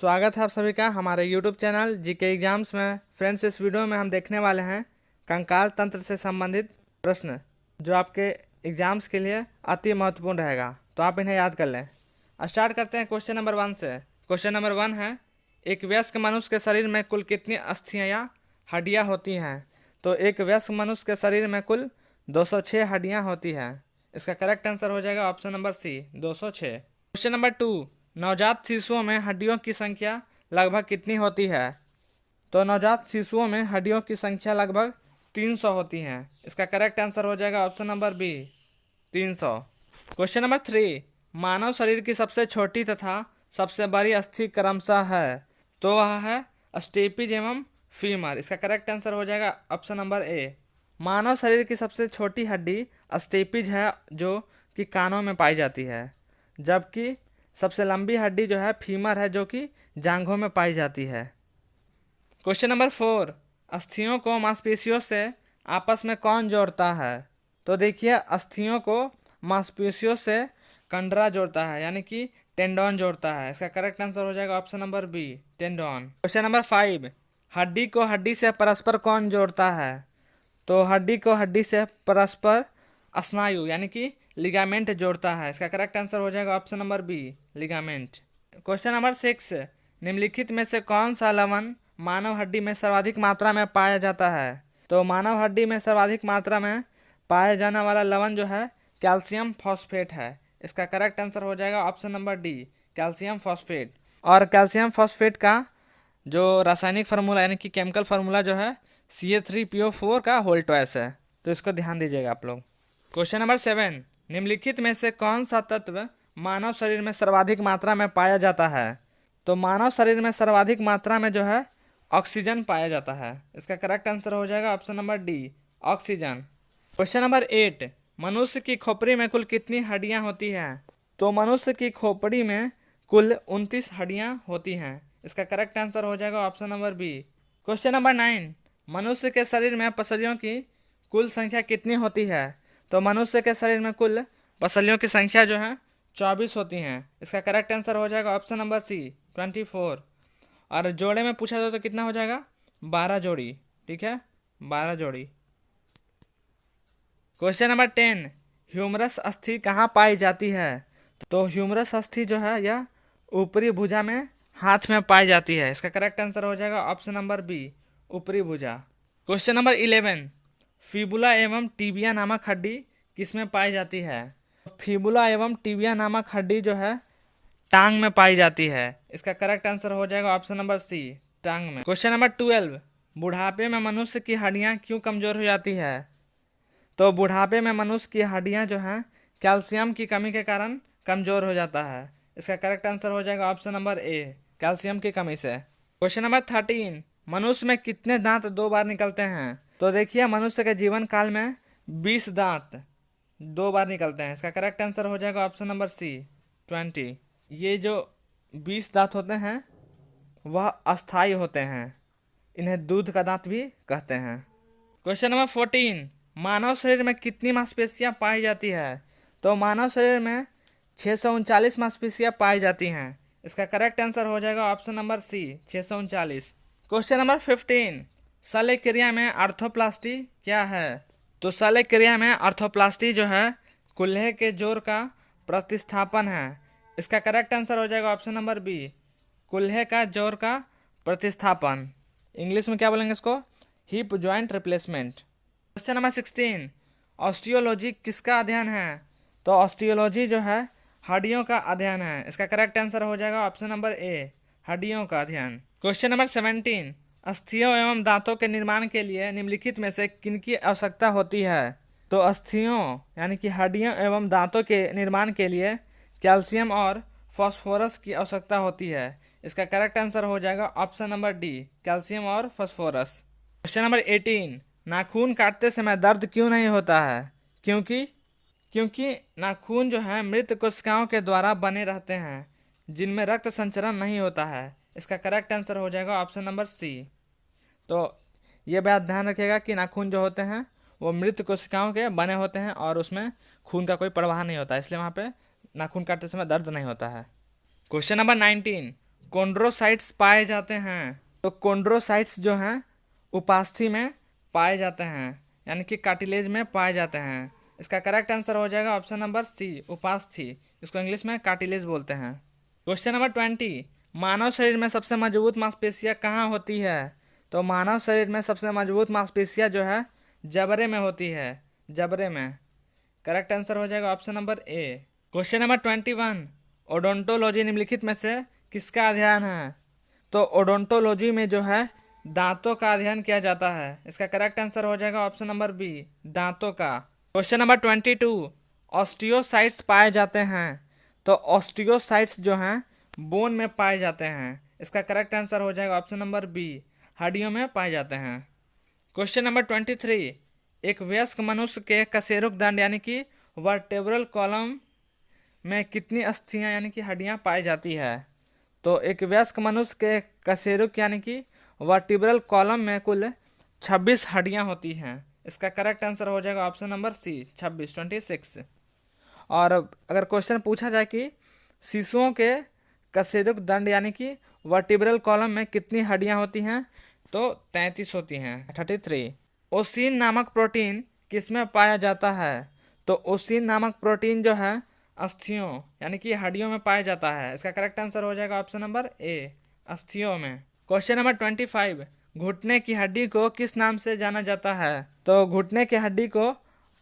स्वागत है आप सभी का हमारे YouTube चैनल जीके एग्जाम्स में। फ्रेंड्स, इस वीडियो में हम देखने वाले हैं कंकाल तंत्र से संबंधित प्रश्न जो आपके एग्जाम्स के लिए अति महत्वपूर्ण रहेगा, तो आप इन्हें याद कर लें। स्टार्ट करते हैं क्वेश्चन नंबर 1 से। क्वेश्चन नंबर 1 है, एक वयस्क मनुष्य के शरीर में कुल कितनी अस्थियाँ या हड्डियाँ होती हैं? तो एक वयस्क मनुष्य के शरीर में कुल 206 हड्डियाँ होती हैं। इसका करेक्ट आंसर हो जाएगा option number c, 206। Question number 2, नवजात शिशुओं में हड्डियों की संख्या लगभग कितनी होती है? तो नवजात शिशुओं में हड्डियों की संख्या लगभग 300 होती हैं। इसका करेक्ट आंसर हो जाएगा option number b, 300। Question number 3, मानव शरीर की सबसे छोटी तथा सबसे बड़ी अस्थि क्रमशः है? तो वह है स्टेपिज एवं फीमर। इसका करेक्ट आंसर हो जाएगा ऑप्शन नंबर ए। मानव शरीर की सबसे छोटी हड्डी स्टेपिज है जो कि कानों में पाई जाती है, जबकि सबसे लंबी हड्डी जो है फीमर है जो कि जांघों में पाई जाती है। क्वेश्चन नंबर 4, अस्थियों को मांसपेशियों से आपस में कौन जोड़ता है? तो देखिए, अस्थियों को मांसपेशियों से कंडरा जोड़ता है, यानी कि टेंडोन जोड़ता है। इसका करेक्ट आंसर हो जाएगा option number b, tendon. Question number 5, हड्डी को हड्डी से परस्पर कौन जोड़ता है? तो हड्डी को हड्डी से परस्पर स्नायु यानी कि लिगामेंट जोड़ता है। इसका करेक्ट आंसर हो जाएगा option number b, ligament. Question number 6, निम्नलिखित में से कौन सा लवण मानव हड्डी में सर्वाधिक मात्रा में पाया जाता है? तो मानव हड्डी में सर्वाधिक मात्रा में पाया जाने वाला लवण जो है कैल्शियम फॉस्फेट है। इसका करेक्ट आंसर हो जाएगा option number D, calcium phosphate. और कैल्शियम फॉस्फेट का जो रासायनिक फार्मूला यानी कि केमिकल फार्मूला जो है CA3PO4 का होल ट्वाइस है, तो इसको ध्यान दीजिएगा आप लोग। क्वेश्चन नंबर 7, निम्नलिखित में से कौन सा तत्व मानव शरीर में सर्वाधिक मात्रा में पाया जाता है? तो मानव शरीर में सर्वाधिक मात्रा में जो है ऑक्सीजन पाया जाता है। इसका करेक्ट आंसर हो जाएगा option number D, oxygen. Question number 8, मनुष्य की खोपड़ी में कुल कितनी हड्डियां होती हैं? तो मनुष्य की खोपड़ी में कुल 29 हड्डियां होती हैं। इसका करेक्ट आंसर हो जाएगा option number b. Question number 9, मनुष्य के शरीर में पसलियों की कुल संख्या कितनी होती है? तो मनुष्य के शरीर में कुल पसलियों की संख्या जो है 24 होती हैं। इसका करेक्ट आंसर हो जाएगा ऑप्शन नंबर सी, 24। और जोड़े में पूछा जाए तो कितना हो जाएगा? 12 जोड़ी। ठीक है, 12 जोड़ी। क्वेश्चन नंबर 10, ह्यूमरस अस्थि कहाँ पाई जाती है? तो ह्यूमरस अस्थि जो है यह ऊपरी भुजा में हाथ में पाई जाती है। इसका करेक्ट आंसर हो जाएगा ऑप्शन नंबर बी, ऊपरी भुजा। क्वेश्चन नंबर 11, फिबुला एवं टिबिया नामक हड्डी किसमें पाई जाती है? फिबुला एवं टिबिया नामक हड्डी जो है टांग में पाई जाती है। इसका करेक्ट आंसर हो जाएगा ऑप्शन नंबर सी, टांग में। क्वेश्चन नंबर 12, बुढ़ापे में मनुष्य की हड्डियां क्यों कमजोर हो जाती है? तो बुढ़ापे में मनुष्य की हड्डियां जो हैं कैल्शियम की कमी के कारण कमजोर हो जाता है। इसका करेक्ट आंसर हो जाएगा ऑप्शन नंबर ए, कैल्शियम की कमी से। क्वेश्चन नंबर 13, मनुष्य में कितने दांत 2 बार निकलते हैं? तो देखिए, मनुष्य के जीवन काल में 20 दांत 2 बार निकलते हैं। इसका करेक्ट आंसर हो जाएगा ऑप्शन नंबर सी, 20। ये जो 20 दांत होते हैं वह अस्थायी होते हैं, इन्हें दूध का दांत भी कहते हैं। क्वेश्चन नंबर 14, मानव शरीर में कितनी मांसपेशियां पाई जाती है? तो मानव शरीर में 639 मांसपेशियां पाई जाती हैं। इसका करेक्ट आंसर हो जाएगा option number c, 639। Question number 15, शल्य क्रिया में आर्थोप्लास्टी क्या है? तो शल्य क्रिया में आर्थोप्लास्टी जो है कूल्हे के जोड़ का प्रतिस्थापन है। इसका करेक्ट आंसर हो जाएगा ऑप्शन नंबर बी, कूल्हे का जोड़ का प्रतिस्थापन। इंग्लिश में क्या बोलेंगे इसको? Hip joint replacement. Question number 16, osteology किसका अध्ययन है? तो ऑस्टियोलॉजी जो है हड्डियों का अध्ययन है। इसका करेक्ट आंसर हो जाएगा ऑप्शन नंबर ए, हड्डियों का अध्ययन। क्वेश्चन नंबर 17, अस्थियों एवं दांतों के निर्माण के लिए निम्नलिखित में से किनकी आवश्यकता होती है? तो अस्थियों यानी कि हड्डियों एवं दांतों के निर्माण के लिए कैल्शियम और फास्फोरस की आवश्यकता होती है। इसका करेक्ट आंसर हो जाएगा ऑप्शन नंबर डी, कैल्शियम और फास्फोरस। क्वेश्चन नंबर 18, नाखून काटते समय दर्द क्यों नहीं होता है? क्योंकि नाखून जो है मृत कोशिकाओं के द्वारा बने रहते हैं जिनमें रक्त संचरण नहीं होता है। इसका करेक्ट आंसर हो जाएगा ऑप्शन नंबर सी। तो ये बात ध्यान रखिएगा कि नाखून जो होते हैं वो मृत कोशिकाओं के बने होते हैं और उसमें खून का कोई प्रवाह नहीं होता, इसलिए वहाँ पे नाखून काटते समय दर्द नहीं होता है। क्वेश्चन नंबर 19, कोन्ड्रोसाइट्स पाए जाते हैं? तो कोन्ड्रोसाइट्स जो हैं उपास्थि में पाए जाते हैं, यानी कि कार्टिलेज में पाए जाते हैं। इसका करेक्ट आंसर हो जाएगा ऑप्शन नंबर सी, उपास्थि। इसको इंग्लिश में कार्टिलेज बोलते हैं। क्वेश्चन नंबर 20, मानव शरीर में सबसे मजबूत मांसपेशियां कहाँ होती है? तो मानव शरीर में सबसे मजबूत मांसपेशियां जो है जबड़े में होती है, जबड़े में। करेक्ट आंसर हो जाएगा option number A. Question number 21, odontology निम्नलिखित में से किसका अध्ययन है? तो ओडोंटोलॉजी में जो है दांतों का अध्ययन किया जाता है। इसका करेक्ट आंसर हो जाएगा ऑप्शन नंबर बी, दांतों का। क्वेश्चन नंबर 22, ऑस्टियोसाइट्स पाए जाते हैं? तो ऑस्टियोसाइट्स जो हैं बोन में पाए जाते हैं। इसका करेक्ट आंसर हो जाएगा ऑप्शन नंबर बी, हड्डियों में पाए जाते हैं। क्वेश्चन नंबर 23, एक वयस्क मनुष्य के कशेरुक दंड यानी कि वर्टेब्रल कॉलम में कितनी अस्थियां यानी कि हड्डियां पाई जाती है? तो एक वयस्क मनुष्य के कशेरुक यानी कि वर्टिब्रल कॉलम में कुल 26 हड्डियां होती हैं। इसका करेक्ट आंसर हो जाएगा ऑप्शन नंबर सी, 26। और अगर क्वेश्चन पूछा जाए कि शिशुओं के कशेरुक दंड यानी कि वर्टिब्रल कॉलम में कितनी हड्डियां होती हैं? तो 33 होती हैं, 33। ओसिन नामक प्रोटीन किसमें पाया जाता है? तो ओसिन नामक प्रोटीन जो है अस्थियों यानी कि हड्डियों में पाया जाता है। इसका करेक्ट आंसर हो जाएगा ऑप्शन नंबर ए, अस्थियों में। क्वेश्चन नंबर 25, घुटने की हड्डी को किस नाम से जाना जाता है? तो घुटने की हड्डी को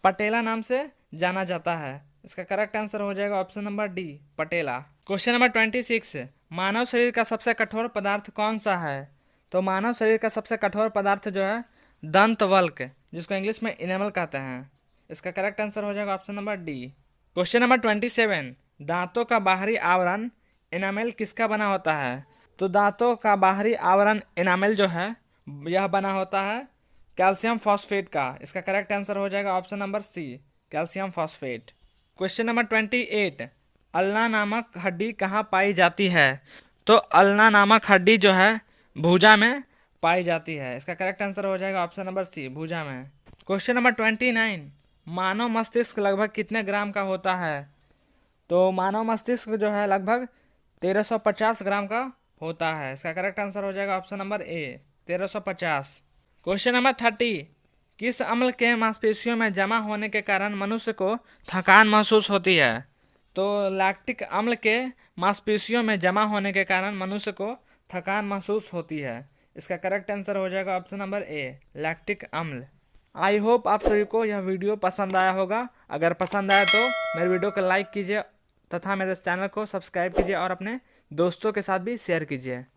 पटेला नाम से जाना जाता है। इसका करेक्ट आंसर हो जाएगा ऑप्शन नंबर डी, पटेला। क्वेश्चन नंबर 26, मानव शरीर का सबसे कठोर पदार्थ कौन सा है? तो मानव शरीर का सबसे कठोर पदार्थ जो है दंतवल्क, जिसको इंग्लिश में इनेमल कहते हैं। इसका करेक्ट आंसर हो जाएगा option number D. Question number 27, दांतों का बाहरी आवरण इनामेल किसका बना होता है? तो दांतों का बाहरी आवरण इनामेल जो है यह बना होता है कैल्शियम फॉस्फेट का। इसका करेक्ट आंसर हो जाएगा option number C, calcium phosphate. Question number 28, ulna नामक हड्डी कहाँ पाई जाती है? तो अल्ना नामक हड्डी जो है भुजा में पाई जाती है। इसका करेक्ट आंसर हो जाएगा ऑप्शन नंबर सी, भुजा में। क्वेश्चन नंबर 29, मानव मस्तिष्क लगभग कितने ग्राम का होता है? तो मानव मस्तिष्क जो है लगभग 1350 ग्राम का होता है। इसका करेक्ट आंसर हो जाएगा option number A, 1350। Question number 30, किस अम्ल के मांसपेशियों में जमा होने के कारण मनुष्य को थकान महसूस होती है? तो लैक्टिक अम्ल के मांसपेशियों में जमा होने के कारण मनुष्य को थकान महसूस होती है। इसका करेक्ट आंसर हो जाएगा ऑप्शन नंबर ए, लैक्टिक अम्ल। आई होप आप सभी को यह वीडियो पसंद आया होगा। अगर पसंद आया तो मेरे वीडियो को लाइक कीजिए तथा मेरे चैनल को सब्सक्राइब कीजिए और अपने दोस्तों के साथ भी शेयर कीजिए।